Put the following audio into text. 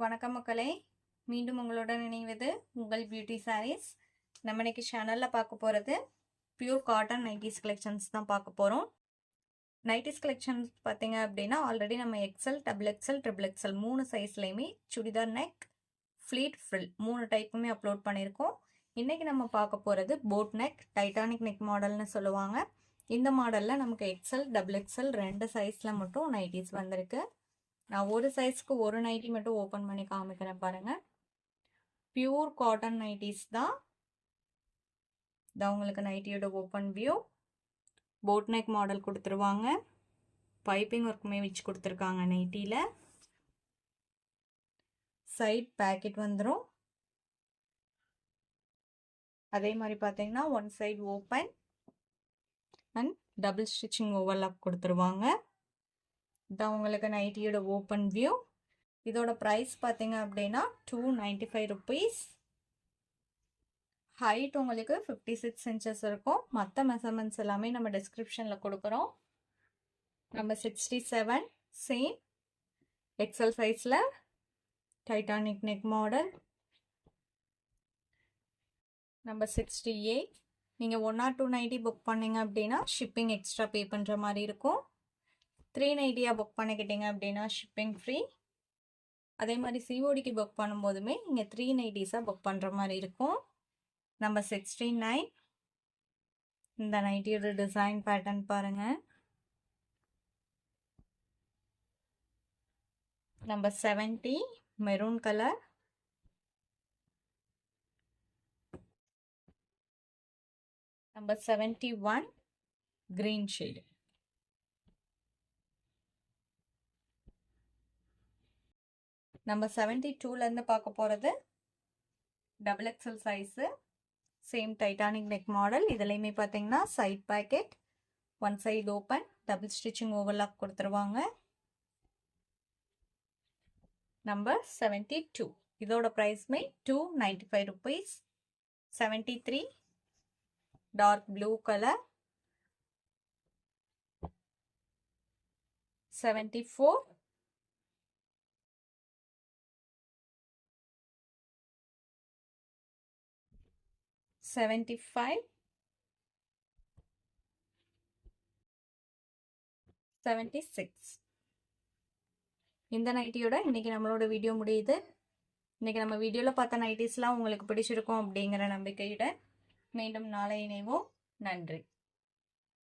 வணக்கம் மக்களே, மீண்டும் உங்களுடன் இணைவது உங்கள் பியூட்டி சாரீஸ். நம்ம இன்னைக்கு சேனலில் பார்க்க போகிறது பியூர் காட்டன் நைட்டிஸ் கலெக்ஷன்ஸ் தான் பார்க்க போகிறோம். நைட்டிஸ் கலெக்ஷன்ஸ் பார்த்தீங்க அப்படின்னா ஆல்ரெடி நம்ம XL, double XL, triple XL 3 சைஸ்லையுமே சுடிதார் நெக், ஃப்ளீட் ஃப்ரில் 3 டைப்புமே அப்லோட் பண்ணியிருக்கோம். இன்றைக்கி நம்ம பார்க்க போகிறது போட் நெக், டைட்டானிக் நெக் மாடல்னு சொல்லுவாங்க. இந்த மாடலில் நமக்கு எக்ஸல், டபுள் எக்ஸல் 2 சைஸில் மட்டும் நைட்டிஸ் வந்திருக்கு. நான் ஒரு சைஸ்க்கு ஒரு நைட்டி மட்டும் ஓப்பன் பண்ணி காமிக்கிறேன் பாருங்க. பியூர் காட்டன் நைட்டிஸ் தான். உங்களுக்கு நைட்டியோட open view. Boat neck model கொடுத்துருவாங்க. பைப்பிங் ஒர்க்குமே வச்சு கொடுத்துருக்காங்க. நைட்டியில் சைட் பேக்கெட் வந்துடும். அதே மாதிரி பார்த்தீங்கன்னா one side open and double stitching overlock கொடுத்துருவாங்க. இதான் உங்களுக்கு நைட்டியோட ஓப்பன் வியூ. இதோட ப்ரைஸ் பார்த்தீங்க அப்படின்னா 295 ருபீஸ். ஹைட் உங்களுக்கு 56 இன்ச்சஸ் இருக்கும். மற்ற மெஷர்மெண்ட்ஸ் எல்லாமே நம்ம டிஸ்கிரிப்ஷனில் கொடுக்குறோம். நம்பர் 67 சேம் எக்ஸல் சைஸில் டைட்டானிக் நெக் மாடல். நம்பர் 68. நீங்கள் 1 or 2 நைட்டி புக் பண்ணிங்க அப்படின்னா ஷிப்பிங் எக்ஸ்ட்ரா பே பண்ணுற மாதிரி இருக்கும். 3 நைட்டியாக புக் பண்ணிக்கிட்டீங்க அப்படின்னா ஷிப்பிங் ஃப்ரீ. அதே மாதிரி சிஓடிக்கு புக் பண்ணும்போதுமே நீங்கள் 3 நைட்டிஸாக புக் பண்ணுற மாதிரி இருக்கும். நம்பர் 69. இந்த நைட்டியோட டிசைன் பேட்டர்ன் பாருங்கள். Number 70 maroon colour. Number 71 green shade. Number 72லேருந்து பார்க்க போகிறது double XL size, same titanic neck model. இதுலேயுமே பார்த்தீங்கன்னா side pocket, one side open, double stitching overlock கொடுத்துருவாங்க. நம்பர் 72. இதோட ப்ரைஸ்மே 295 ருபீஸ். 73 dark blue colour. 74 75 76. இந்த நைட்டியோட இன்னைக்கு நம்மளோட வீடியோ முடியுது. இன்னைக்கு நம்ம வீடியோவில் பார்த்த நைட்டிஸ்லாம் உங்களுக்கு பிடிச்சிருக்கும் அப்படிங்கிற நம்பிக்கையுடன் மீண்டும் நாளை இணைவோம். நன்றி.